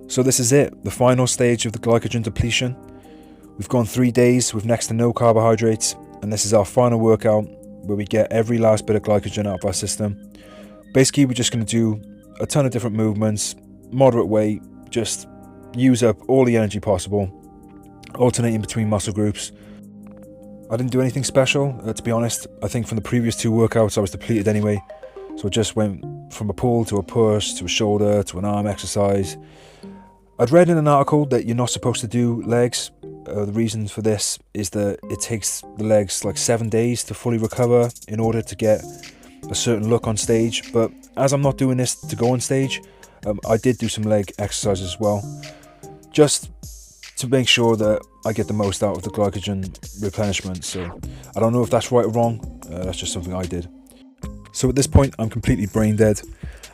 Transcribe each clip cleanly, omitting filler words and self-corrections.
So this is it, the final stage of the glycogen depletion. We've gone 3 days with next to no carbohydrates, and this is our final workout where we get every last bit of glycogen out of our system. Basically, we're just going to do a ton of different movements, moderate weight, just use up all the energy possible, alternating between muscle groups. I didn't do anything special, to be honest. I think from the previous 2 workouts I was depleted anyway, so I just went from a pull to a push to a shoulder to an arm exercise. I'd read in an article that you're not supposed to do legs. The reason for this is that it takes the legs like 7 days to fully recover in order to get a certain look on stage, but as I'm not doing this to go on stage, I did do some leg exercises as well, just to make sure that I get the most out of the glycogen replenishment. So I don't know if that's right or wrong, that's just something I did. So at this point I'm completely brain dead,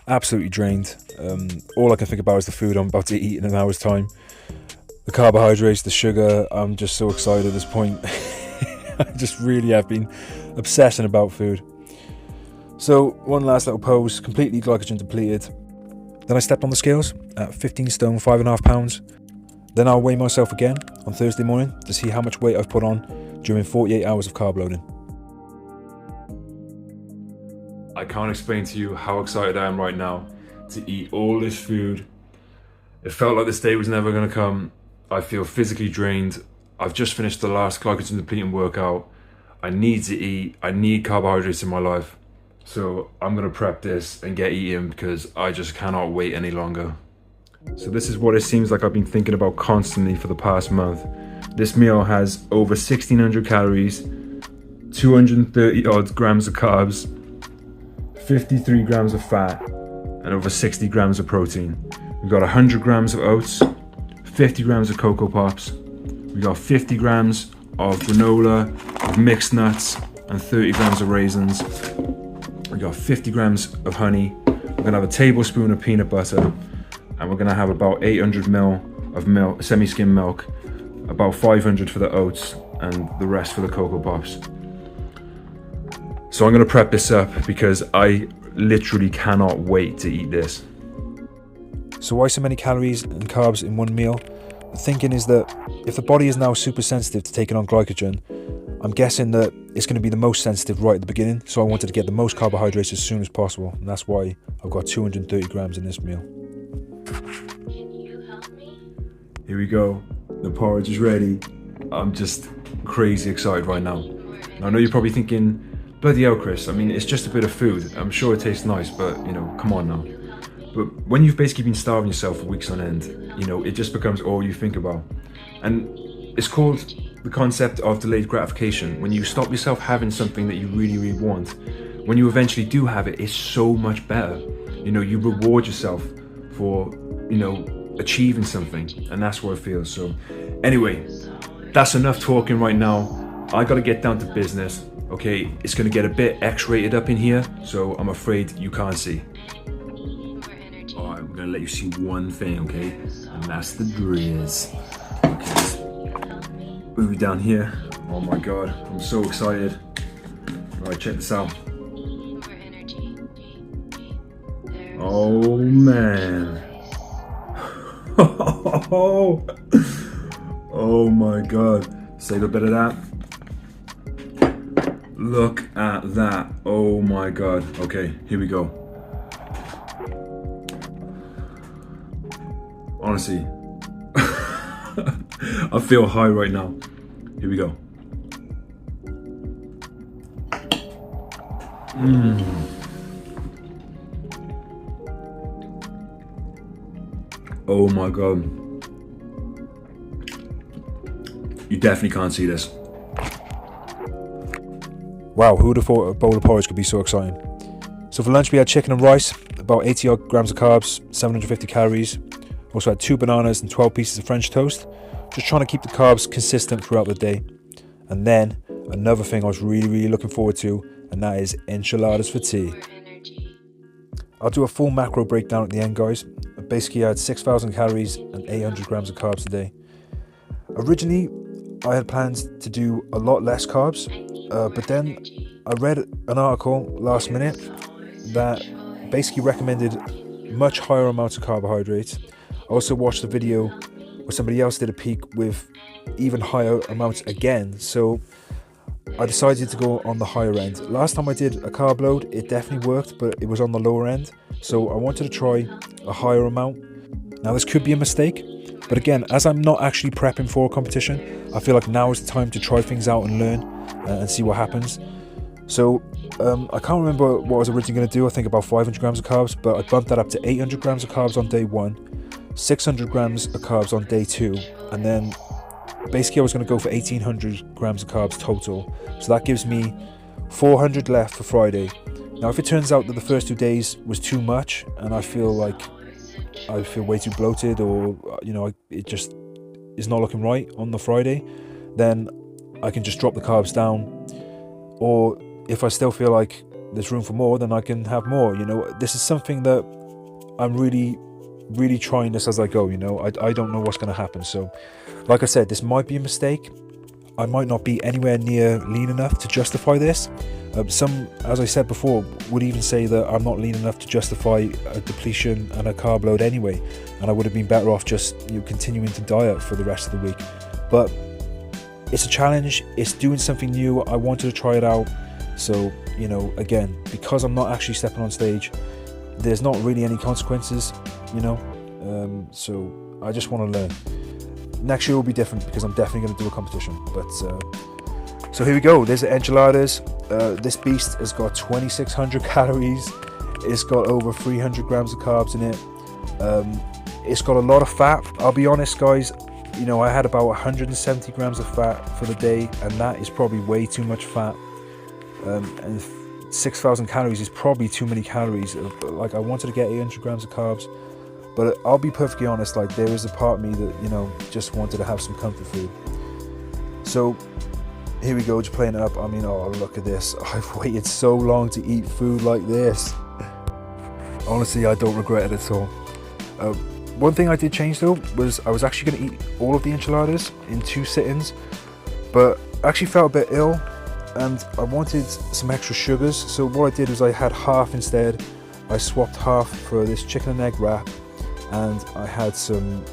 absolutely drained. All I can think about is the food I'm about to eat in an hour's time. The carbohydrates, the sugar, I'm just so excited at this point. I just really have been obsessing about food. So one last little pose, completely glycogen depleted. Then I stepped on the scales at 15 stone, 5.5 pounds. Then I'll weigh myself again on Thursday morning to see how much weight I've put on during 48 hours of carb loading. I can't explain to you how excited I am right now to eat all this food. It felt like this day was never going to come. I feel physically drained. I've just finished the last glycogen depleting workout. I need to eat. I need carbohydrates in my life. So I'm going to prep this and get eating because I just cannot wait any longer. So this is what it seems like I've been thinking about constantly for the past month. This meal has over 1,600 calories, 230 odd grams of carbs, 53 grams of fat, and over 60 grams of protein. We've got 100 grams of oats, 50 grams of Cocoa Pops, we've got 50 grams of granola, of mixed nuts, and 30 grams of raisins. We've got 50 grams of honey, we're gonna have a tablespoon of peanut butter, and we're gonna have about 800 ml of milk, semi-skim milk, about 500 for the oats, and the rest for the Cocoa Pops. So I'm gonna prep this up because I literally cannot wait to eat this. So why so many calories and carbs in one meal? The thinking is that if the body is now super sensitive to taking on glycogen, I'm guessing that it's going to be the most sensitive right at the beginning, so I wanted to get the most carbohydrates as soon as possible, and that's why I've got 230 grams in this meal. Here we go, the porridge is ready. I'm just crazy excited right now. I know you're probably thinking, bloody hell Chris, I mean it's just a bit of food, I'm sure it tastes nice, but you know, come on now. But when you've basically been starving yourself for weeks on end, you know, it just becomes all you think about. And it's called the concept of delayed gratification. When you stop yourself having something that you really, really want, when you eventually do have it, it's so much better. You know, you reward yourself for, you know, achieving something, and that's what it feels. So anyway, that's enough talking right now. I gotta get down to business, okay? It's gonna get a bit X-rated up in here, so I'm afraid you can't see. Oh, I'm gonna let you see one thing, okay? And that's the drizz. Okay. Move it down here. Oh my god, I'm so excited. Alright, check this out. Oh man. Oh my god. Save a bit of that. Look at that. Oh my god. Okay, here we go. Honestly, I feel high right now. Here we go. Oh my god. You definitely can't see this. Wow, who would have thought a bowl of porridge could be so exciting? So for lunch we had chicken and rice, about 80 odd grams of carbs, 750 calories. Also had 2 bananas and 12 pieces of French toast. Just trying to keep the carbs consistent throughout the day. And then another thing I was really looking forward to, and that is enchiladas for tea. I'll do a full macro breakdown at the end, guys. Basically I had 6,000 calories and 800 grams of carbs a day. Originally I had plans to do a lot less carbs, but then I read an article last minute that basically recommended much higher amounts of carbohydrates. I also watched a video where somebody else did a peak with even higher amounts again, so I decided to go on the higher end. Last time I did a carb load, it definitely worked, but it was on the lower end, so I wanted to try a higher amount. Now this could be a mistake, but again, as I'm not actually prepping for a competition, I feel like now is the time to try things out and learn and see what happens. So I can't remember what I was originally going to do. I think about 500 grams of carbs, but I bumped that up to 800 grams of carbs on day 1, 600 grams of carbs on day 2, and then basically I was going to go for 1800 grams of carbs total. So that gives me 400 left for Friday. Now if it turns out that the first 2 days was too much and I feel way too bloated, or it just is not looking right on the Friday, then I can just drop the carbs down. Or if I still feel like there's room for more, then I can have more. This is something that I'm really trying this as I go. I don't know what's going to happen. So like I said, this might be a mistake. I might not be anywhere near lean enough to justify this. Some, as I said before, would even say that I'm not lean enough to justify a depletion and a carb load anyway, and I would have been better off just continuing to diet for the rest of the week. But it's a challenge, it's doing something new, I wanted to try it out. So again, because I'm not actually stepping on stage, there's not really any consequences, so I just want to learn. Next year will be different because I'm definitely going to do a competition. But so here we go, there's the enchiladas. This beast has got 2600 calories, it's got over 300 grams of carbs in it. It's got a lot of fat. I'll be honest guys, I had about 170 grams of fat for the day, and that is probably way too much fat. And 6,000 calories is probably too many calories. Like, I wanted to get 800 grams of carbs, but I'll be perfectly honest, like, there is a part of me that just wanted to have some comfort food. So here we go, just playing it up. I mean, oh, look at this, I've waited so long to eat food like this. Honestly, I don't regret it at all. One thing I did change though was I was actually going to eat all of the enchiladas in 2 sit-ins, but I actually felt a bit ill and I wanted some extra sugars, so what I did was I had half instead. I swapped half for this chicken and egg wrap, and I had some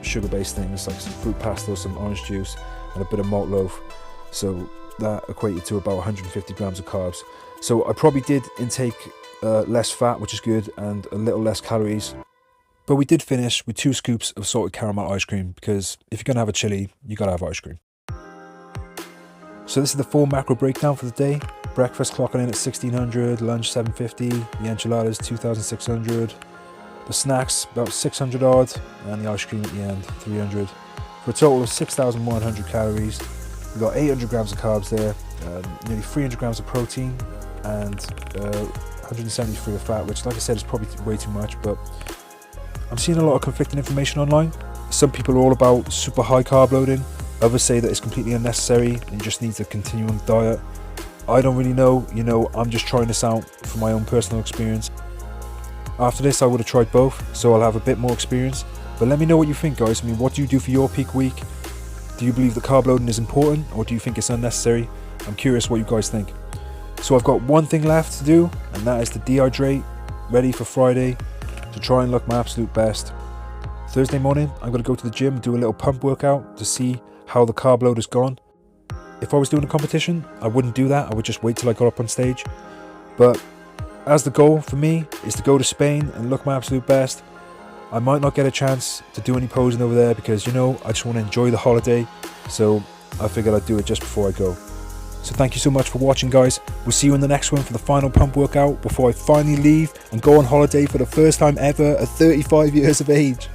sugar-based things like some fruit pasta, some orange juice, and a bit of malt loaf. So that equated to about 150 grams of carbs. So I probably did intake less fat, which is good, and a little less calories. But we did finish with 2 scoops of salted caramel ice cream, because if you're going to have a chili, you got to have ice cream. So this is the full macro breakdown for the day. Breakfast clocking in at 1600, lunch 750, the enchiladas 2600, the snacks about 600 odd, and the ice cream at the end 300, for a total of 6100 calories. We got 800 grams of carbs there, nearly 300 grams of protein, and 173 of fat, which, like I said, is probably way too much, but I'm seeing a lot of conflicting information online. Some people are all about super high carb loading, others say that it's completely unnecessary and you just need to continue on the diet. I don't really know, I'm just trying this out from my own personal experience. After this I would have tried both, so I'll have a bit more experience. But let me know what you think, guys. I mean, what do you do for your peak week? Do you believe that carb loading is important, or do you think it's unnecessary? I'm curious what you guys think. So I've got one thing left to do, and that is to dehydrate, ready for Friday, to try and look my absolute best. Thursday morning, I'm going to go to the gym and do a little pump workout to see how the carb load has gone. If I was doing a competition, I wouldn't do that. I would just wait till I got up on stage. But as the goal for me is to go to Spain and look my absolute best, I might not get a chance to do any posing over there because, I just want to enjoy the holiday. So I figured I'd do it just before I go. So thank you so much for watching, guys. We'll see you in the next one for the final pump workout before I finally leave and go on holiday for the first time ever at 35 years of age.